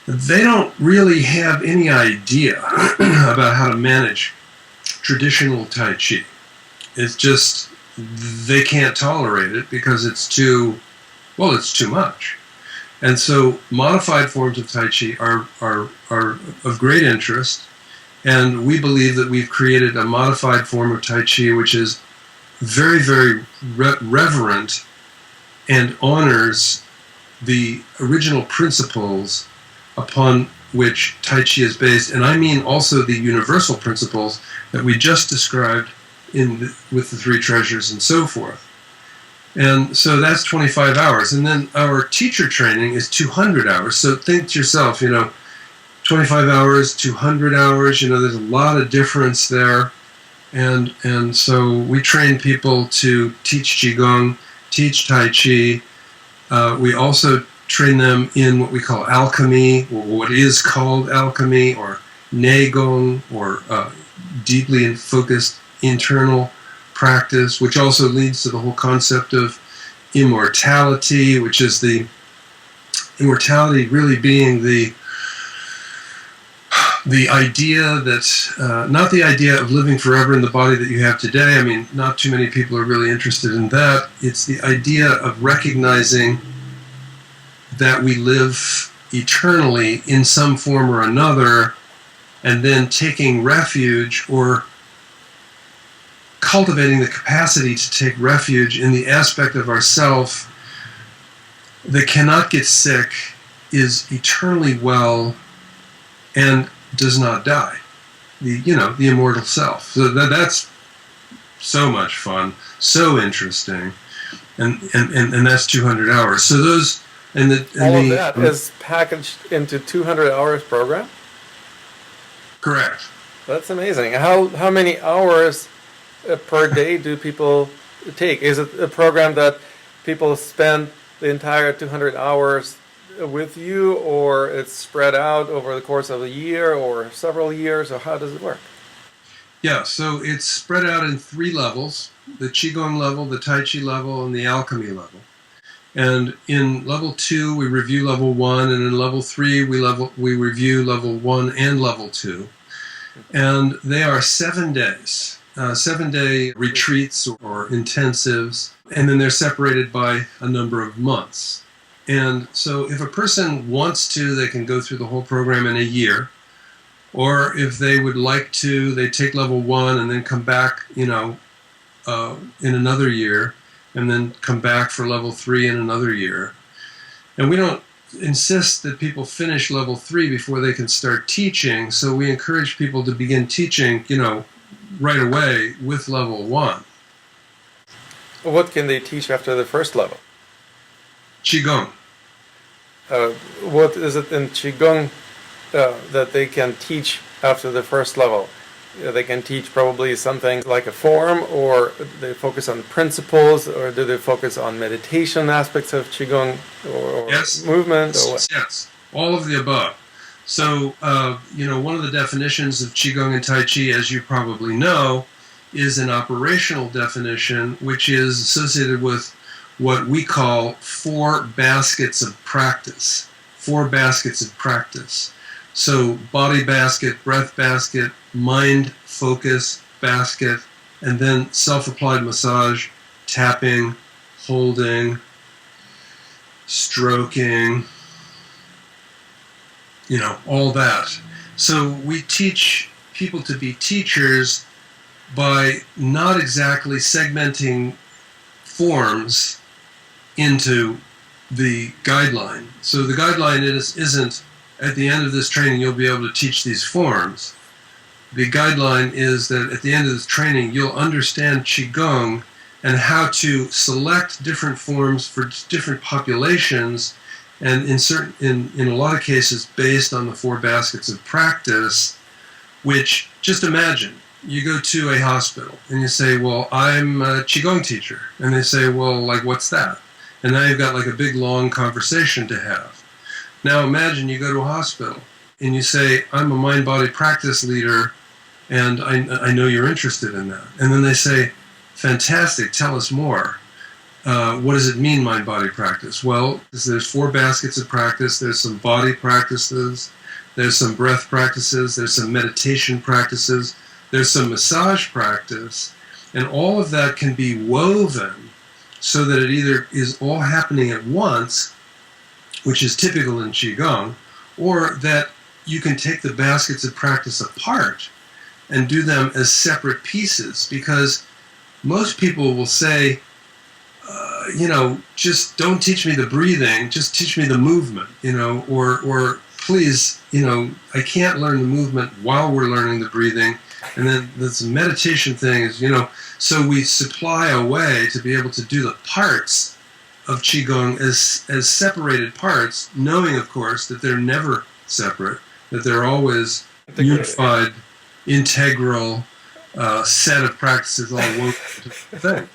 Speaker 2: they don't really have any idea about how to manage traditional Tai Chi. It's just, they can't tolerate it because it's too much. And so modified forms of Tai Chi are of great interest, and we believe that we've created a modified form of Tai Chi which is very, very reverent and honors the original principles upon which Tai Chi is based, and I mean also the universal principles that we just described with the three treasures and so forth. And so that's 25 hours. And then our teacher training is 200 hours. So think to yourself, 25 hours, 200 hours, there's a lot of difference there. And so we train people to teach Qigong, teach Tai Chi. We also train them in what we call alchemy, or what is called alchemy, or Neigong, or deeply focused internal practice, which also leads to the whole concept of immortality, which is the immortality really being the idea that, not the idea of living forever in the body that you have today. I mean, not too many people are really interested in that. It's the idea of recognizing that we live eternally in some form or another, and then taking refuge, or cultivating the capacity to take refuge in the aspect of ourself that cannot get sick, is eternally well, and does not die. The immortal self. So that's so much fun, so interesting, and that's 200 hours. So those
Speaker 1: all of that is packaged into 200 hours program.
Speaker 2: Correct.
Speaker 1: That's amazing. How many hours per day do people take? Is it a program that people spend the entire 200 hours with you, or it's spread out over the course of a year or several years, or how does it work?
Speaker 2: Yeah, so it's spread out in 3 levels: the Qigong level, the Tai Chi level, and the alchemy level. And in level 2, we review level 1, and in level 3, we review level 1 and level 2. And they are 7 days, 7-day retreats or intensives, and then they're separated by a number of months. And so if a person wants to, they can go through the whole program in a year. Or if they would like to, they take level 1 and then come back, in another year, and then come back for level 3 in another year. And we don't insist that people finish level 3 before they can start teaching, so we encourage people to begin teaching, right away with level 1.
Speaker 1: What can they teach after the first level?
Speaker 2: Qigong.
Speaker 1: What is it in Qigong that they can teach after the first level? They can teach probably something like a form, or they focus on principles, or do they focus on meditation aspects of Qigong, or
Speaker 2: yes.
Speaker 1: movement? Or what?
Speaker 2: Yes, all of the above. So, one of the definitions of Qigong and Tai Chi, as you probably know, is an operational definition, which is associated with what we call 4 baskets of practice. 4 baskets of practice. So body basket, breath basket, mind focus basket, and then self-applied massage, tapping, holding, stroking, all that. So we teach people to be teachers by not exactly segmenting forms into the guideline. So the guideline isn't, at the end of this training, you'll be able to teach these forms. The guideline is that at the end of this training, you'll understand Qigong and how to select different forms for different populations, and in a lot of cases based on the 4 baskets of practice. Which, just imagine, you go to a hospital and you say, well, I'm a Qigong teacher. And they say, well, like, what's that? And now you've got like a big long conversation to have. Now imagine you go to a hospital and you say, I'm a mind-body practice leader, and I know you're interested in that. And then they say, fantastic, tell us more. What does it mean, mind-body practice? Well, there's 4 baskets of practice. There's some body practices. There's some breath practices. There's some meditation practices. There's some massage practice. And all of that can be woven so that it either is all happening at once, which is typical in Qigong, or that you can take the baskets of practice apart and do them as separate pieces. Because most people will say, just don't teach me the breathing, just teach me the movement, or please, I can't learn the movement while we're learning the breathing. And then this meditation thing is, so we supply a way to be able to do the parts of Qigong as separated parts, knowing, of course, that they're never separate, that they're always unified, integral set of practices all woven into the thing.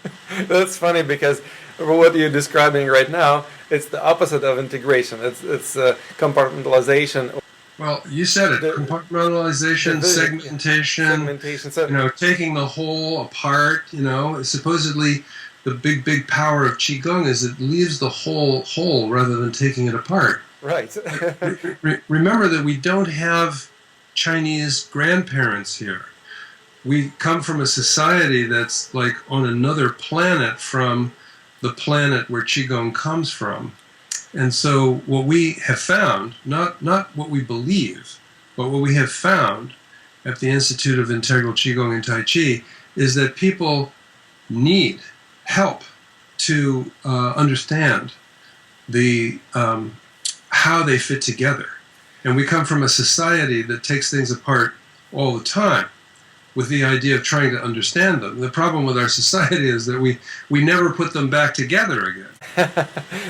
Speaker 1: That's funny, because what you're describing right now, it's the opposite of integration. It's compartmentalization.
Speaker 2: Well, you said it. Compartmentalization, segmentation. So, taking the whole apart. Supposedly the big power of Qigong is it leaves the whole rather than taking it apart.
Speaker 1: Right.
Speaker 2: Remember that we don't have Chinese grandparents here. We come from a society that's like on another planet from the planet where Qigong comes from. And so what we have found, not what we believe, but what we have found at the Institute of Integral Qigong and Tai Chi is that people need help to understand the how they fit together. And we come from a society that takes things apart all the time with the idea of trying to understand them. The problem with our society is that we never put them back together again.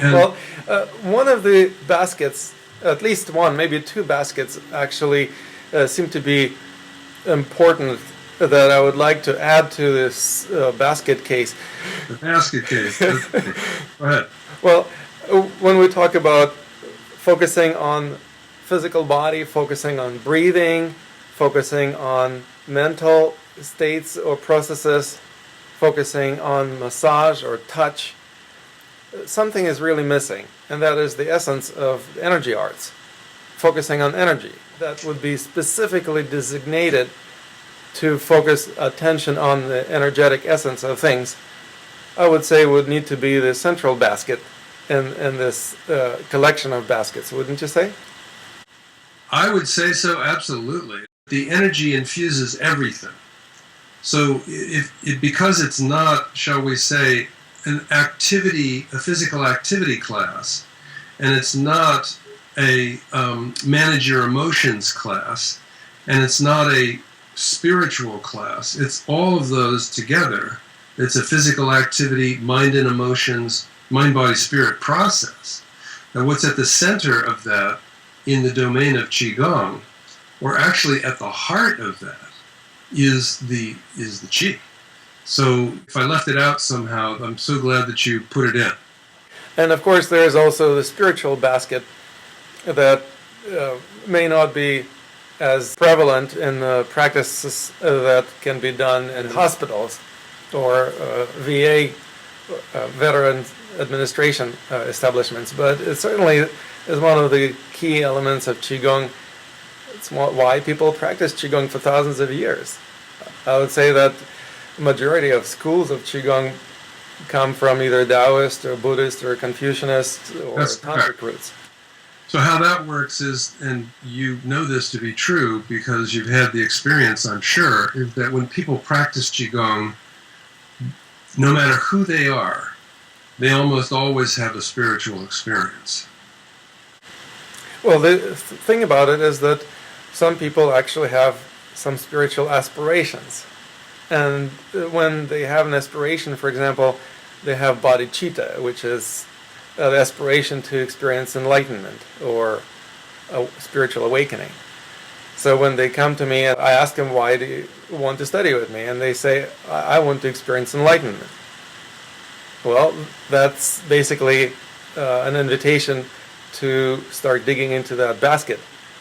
Speaker 1: Well, one of the baskets, at least one, maybe two baskets, actually seem to be important that I would like to add to this basket case.
Speaker 2: The basket case. Go ahead.
Speaker 1: Well, when we talk about focusing on physical body, focusing on breathing, focusing on mental states or processes, focusing on massage or touch, something is really missing, and that is the essence of energy arts. Focusing on energy. That would be specifically designated to focus attention on the energetic essence of things. I would say would need to be the central basket in this collection of baskets, wouldn't you say?
Speaker 2: I would say so, absolutely. The energy infuses everything. So because it's not, shall we say, a physical activity class, and it's not a manage your emotions class, and it's not a spiritual class. It's all of those together. It's a physical activity, mind and emotions, mind, body, spirit process. And what's at the center of that in the domain of Qigong, or actually at the heart of that, is the Qi. So if I left it out somehow, I'm so glad that you put it in.
Speaker 1: And of course there is also the spiritual basket that may not be as prevalent in the practices that can be done in hospitals or VA, Veterans Administration establishments, but it certainly is one of the key elements of Qigong. It's why people practice Qigong for thousands of years. I would say that the majority of schools of Qigong come from either Taoist or Buddhist or Confucianist or Tantric roots.
Speaker 2: So how that works is, and you know this to be true because you've had the experience, I'm sure, is that when people practice Qigong, no matter who they are, they almost always have a spiritual experience.
Speaker 1: Well, the thing about it is that some people actually have some spiritual aspirations. And when they have an aspiration, for example, they have bodhicitta, which is the aspiration to experience enlightenment or a spiritual awakening. So when they come to me, I ask them, why do you want to study with me? And they say, I want to experience enlightenment. Well, that's basically an invitation to start digging into that basket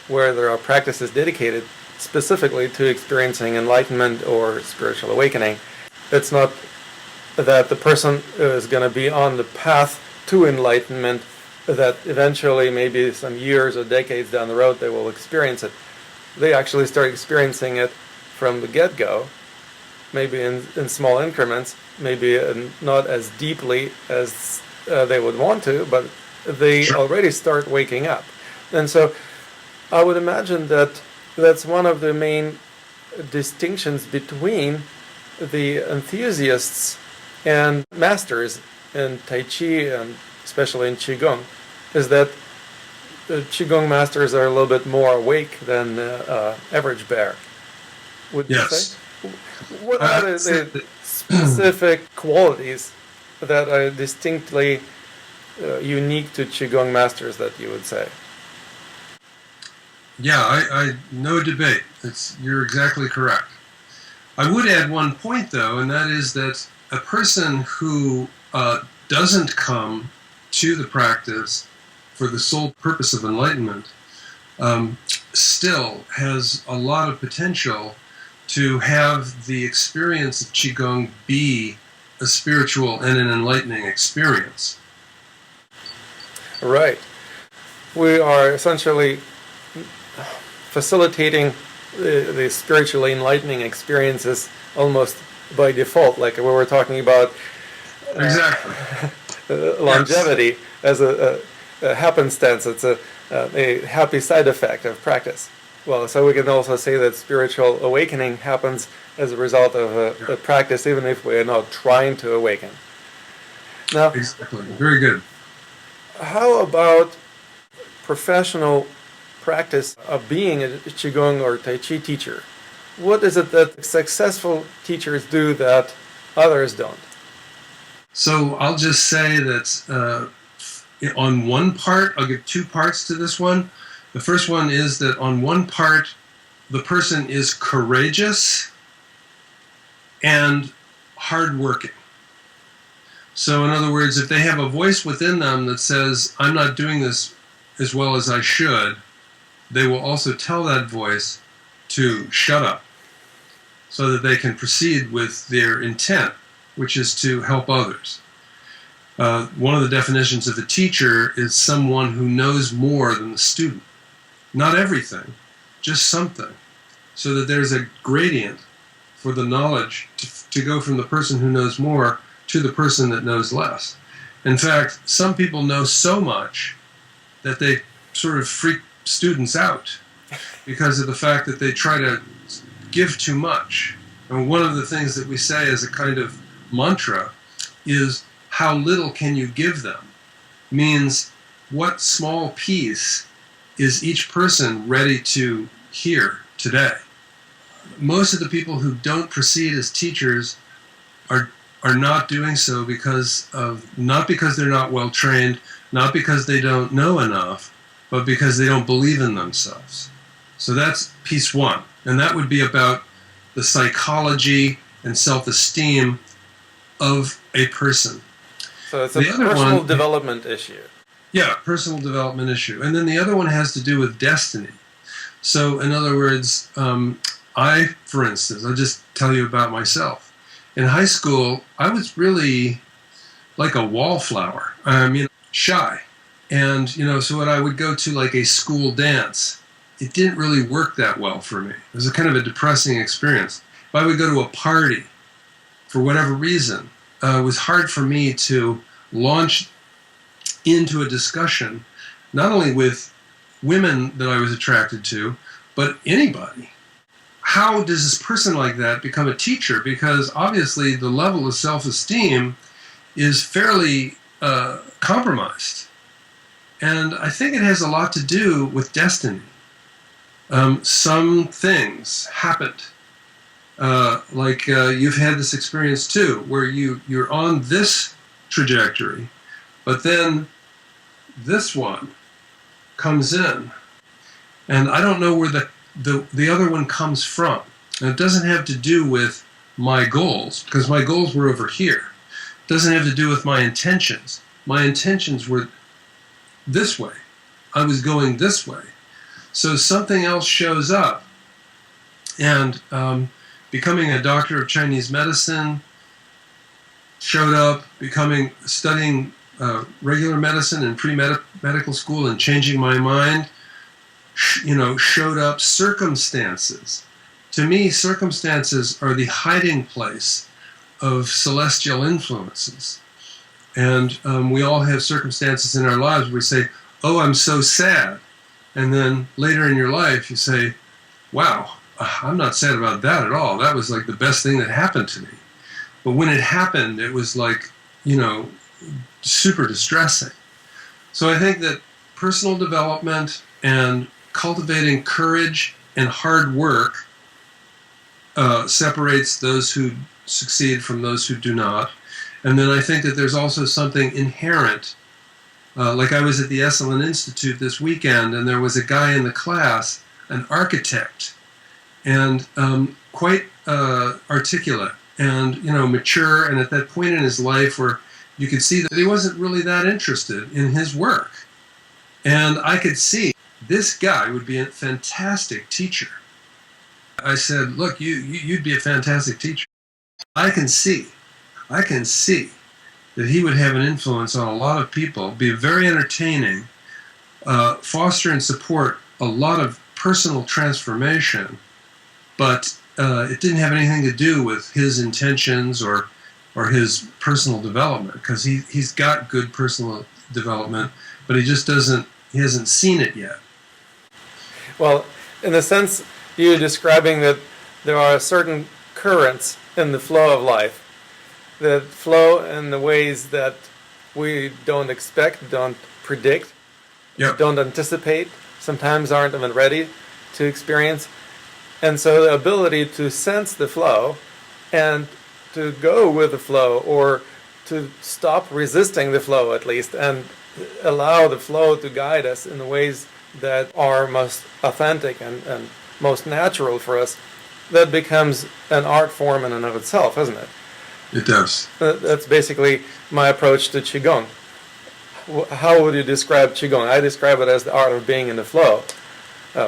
Speaker 1: where there are practices dedicated specifically to experiencing enlightenment or spiritual awakening. It's not that the person is going to be on the path to enlightenment, that eventually, maybe some years or decades down the road, they will experience it. They actually start experiencing it from the get-go, maybe in small increments, maybe not as deeply as they would want to, but they already start waking up. And so I would imagine that that's one of the main distinctions between the enthusiasts and masters in Tai Chi and especially in Qigong, is that the Qigong masters are a little bit more awake than the average bear. Would you say? What are the specific qualities that are distinctly unique to Qigong masters that you would say?
Speaker 2: Yeah, I no debate. You're exactly correct. I would add one point, though, and that is that a person who doesn't come to the practice for the sole purpose of enlightenment still has a lot of potential to have the experience of Qigong be a spiritual and an enlightening experience.
Speaker 1: Right. We are essentially facilitating the spiritually enlightening experiences almost by default, like we were talking about
Speaker 2: exactly
Speaker 1: longevity as a happenstance. It's a happy side effect of practice. Well, so we can also say that spiritual awakening happens as a result of a practice, even if we are not trying to awaken. Now,
Speaker 2: exactly. Very good.
Speaker 1: how about professional practice of being a Qigong or Tai Chi teacher? What is it that successful teachers do that others don't?
Speaker 2: So I'll just say that on one part, I'll give two parts to this one. The first one is that on one part, the person is courageous and hardworking. So in other words, if they have a voice within them that says, I'm not doing this as well as I should, they will also tell that voice to shut up so that they can proceed with their intent, which is to help others. One of the definitions of a teacher is someone who knows more than the student. Not everything, just something. So that there's a gradient for the knowledge to go from the person who knows more to the person that knows less. In fact, some people know so much that they sort of freak students out because of the fact that they try to give too much. And one of the things that we say as a kind of mantra is, how little can you give them? Means, what small piece is each person ready to hear today? Most of the people who don't proceed as teachers are not doing so not because they're not well trained, not because they don't know enough, but because they don't believe in themselves. So that's piece one. And that would be about the psychology and self-esteem of a person.
Speaker 1: So it's a personal development issue.
Speaker 2: Yeah, personal development issue. And then the other one has to do with destiny. So in other words, I, for instance, I'll just tell you about myself. In high school, I was really like a wallflower. Shy. And, so when I would go to like a school dance, it didn't really work that well for me. It was a kind of a depressing experience. If I would go to a party, for whatever reason, it was hard for me to launch into a discussion, not only with women that I was attracted to, but anybody. How does this person like that become a teacher? Because obviously the level of self-esteem is fairly compromised. And I think it has a lot to do with destiny. Some things happened. You've had this experience too, where you're on this trajectory, but then this one comes in. And I don't know where the other one comes from. And it doesn't have to do with my goals, because my goals were over here. It doesn't have to do with my intentions. My intentions were this way. I was going this way. So something else shows up. And becoming a doctor of Chinese medicine showed up, studying regular medicine in pre-medical school and changing my mind, showed up. Circumstances. To me, circumstances are the hiding place of celestial influences. And we all have circumstances in our lives where we say, oh, I'm so sad. And then later in your life, you say, wow, I'm not sad about that at all. That was like the best thing that happened to me. But when it happened, it was like, super distressing. So I think that personal development and cultivating courage and hard work separates those who succeed from those who do not. And then I think that there's also something inherent. Like I was at the Esalen Institute this weekend, and there was a guy in the class, an architect, and quite articulate and mature, and at that point in his life where you could see that he wasn't really that interested in his work. And I could see this guy would be a fantastic teacher. I said, look, you'd be a fantastic teacher. I can see that he would have an influence on a lot of people, be very entertaining, foster and support a lot of personal transformation, but it didn't have anything to do with his intentions or his personal development, because he's got good personal development, but he hasn't seen it yet.
Speaker 1: Well, in a sense, you're describing that there are certain currents in the flow of life that flow in the ways that we don't expect, don't predict,
Speaker 2: Yep.
Speaker 1: don't anticipate. sometimes aren't even ready to experience. And so the ability to sense the flow and to go with the flow, or to stop resisting the flow at least, and allow the flow to guide us in the ways that are most authentic and most natural for us, that becomes an art form in and of itself, isn't it?
Speaker 2: It does.
Speaker 1: That's basically my approach to Qigong. How would you describe Qigong? I describe it as the art of being in the flow,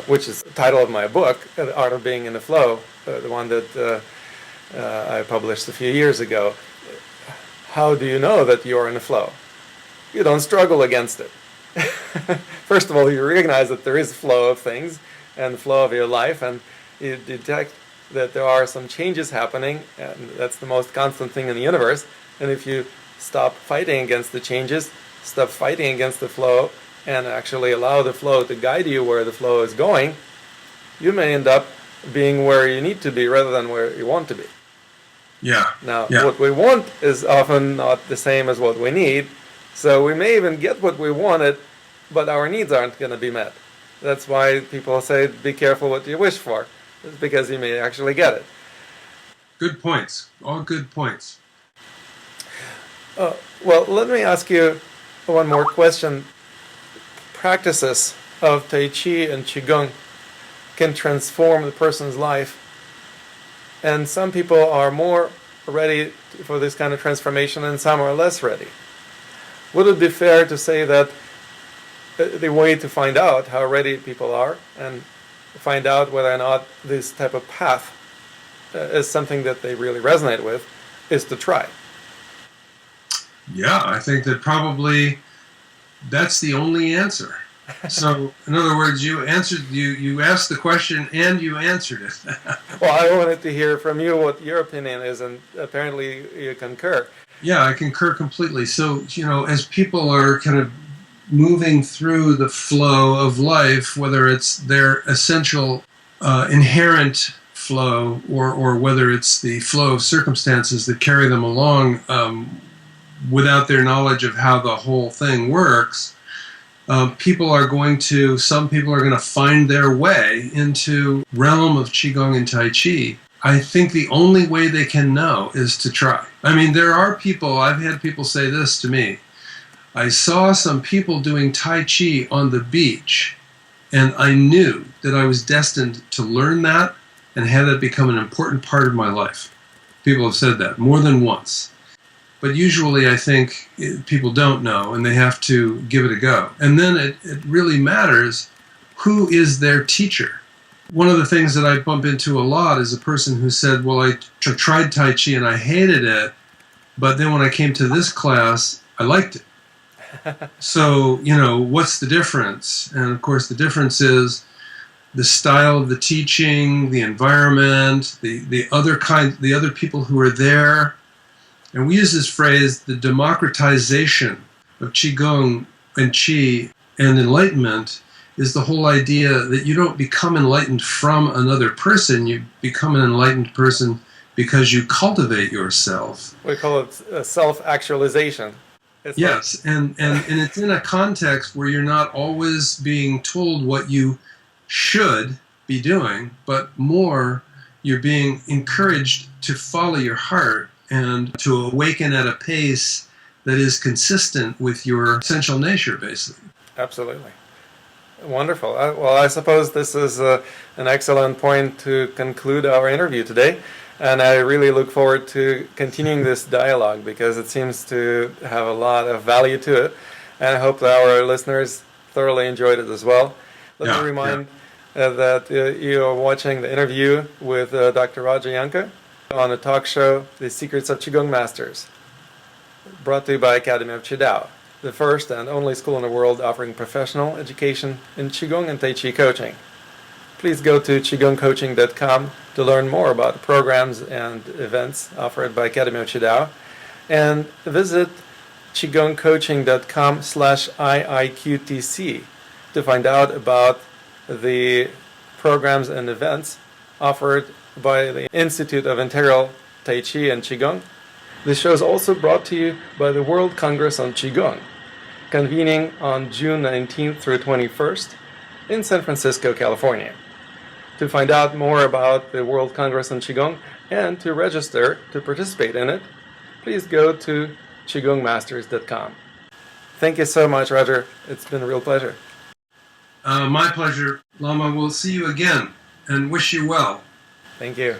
Speaker 1: which is the title of my book, The Art of Being in the Flow, the one that I published a few years ago. How do you know that you're in the flow? You don't struggle against it. First of all, you recognize that there is flow of things and the flow of your life, and you detect that there are some changes happening, and that's the most constant thing in the universe. And if you stop fighting against the changes, stop fighting against the flow, and actually allow the flow to guide you where the flow is going, you may end up being where you need to be rather than where you want to be.
Speaker 2: Yeah.
Speaker 1: Now,
Speaker 2: yeah.
Speaker 1: what we want is often not the same as what we need, so we may even get what we wanted, but our needs aren't going to be met. That's why people say, be careful what you wish for. It's because you may actually get it.
Speaker 2: Good points. All good points.
Speaker 1: Well, let me ask you one more question. Practices of Tai Chi and Qigong can transform the person's life, and some people are more ready for this kind of transformation and some are less ready. Would it be fair to say that the way to find out how ready people are and find out whether or not this type of path is something that they really resonate with is to try?
Speaker 2: Yeah, I think that probably that's the only answer. So, in other words, you asked the question and you answered it.
Speaker 1: Well, I wanted to hear from you what your opinion is, and apparently you concur.
Speaker 2: Yeah, I concur completely. So, as people are kind of moving through the flow of life, whether it's their essential, inherent flow, or whether it's the flow of circumstances that carry them along without their knowledge of how the whole thing works, some people are going to find their way into realm of Qigong and Tai Chi. I think the only way they can know is to try. I mean, there are people, I've had people say this to me. I saw some people doing Tai Chi on the beach, and I knew that I was destined to learn that and have it become an important part of my life. People have said that more than once. But usually I think people don't know, and they have to give it a go. And then it really matters who is their teacher. One of the things that I bump into a lot is a person who said, well, I tried Tai Chi and I hated it, but then when I came to this class, I liked it. So, what's the difference? And of course the difference is the style of the teaching, the environment, the other people who are there. And we use this phrase, the democratization of Qigong and Qi and enlightenment is the whole idea that you don't become enlightened from another person, you become an enlightened person because you cultivate yourself.
Speaker 1: We call it self-actualization.
Speaker 2: Yes, and it's in a context where you're not always being told what you should be doing, but more you're being encouraged to follow your heart and to awaken at a pace that is consistent with your essential nature, basically.
Speaker 1: Absolutely. Wonderful. Well, I suppose this is an excellent point to conclude our interview today. And I really look forward to continuing this dialogue because it seems to have a lot of value to it. And I hope that our listeners thoroughly enjoyed it as well. Let me remind that you are watching the interview with Dr. Jahnke on a talk show, The Secrets of Qigong Masters, brought to you by Academy of Qidao, the first and only school in the world offering professional education in Qigong and Tai Chi coaching. Please go to qigongcoaching.com to learn more about the programs and events offered by Academy of Qidao, and visit qigongcoaching.com/IIQTC to find out about the programs and events offered by the Institute of Integral Tai Chi and Qigong. This show is also brought to you by the World Congress on Qigong, convening on June 19th through 21st in San Francisco, California. To find out more about the World Congress on Qigong and to register to participate in it, please go to qigongmasters.com. Thank you so much, Roger. It's been a real pleasure.
Speaker 2: My pleasure, Lama. We'll see you again and wish you well.
Speaker 1: Thank you.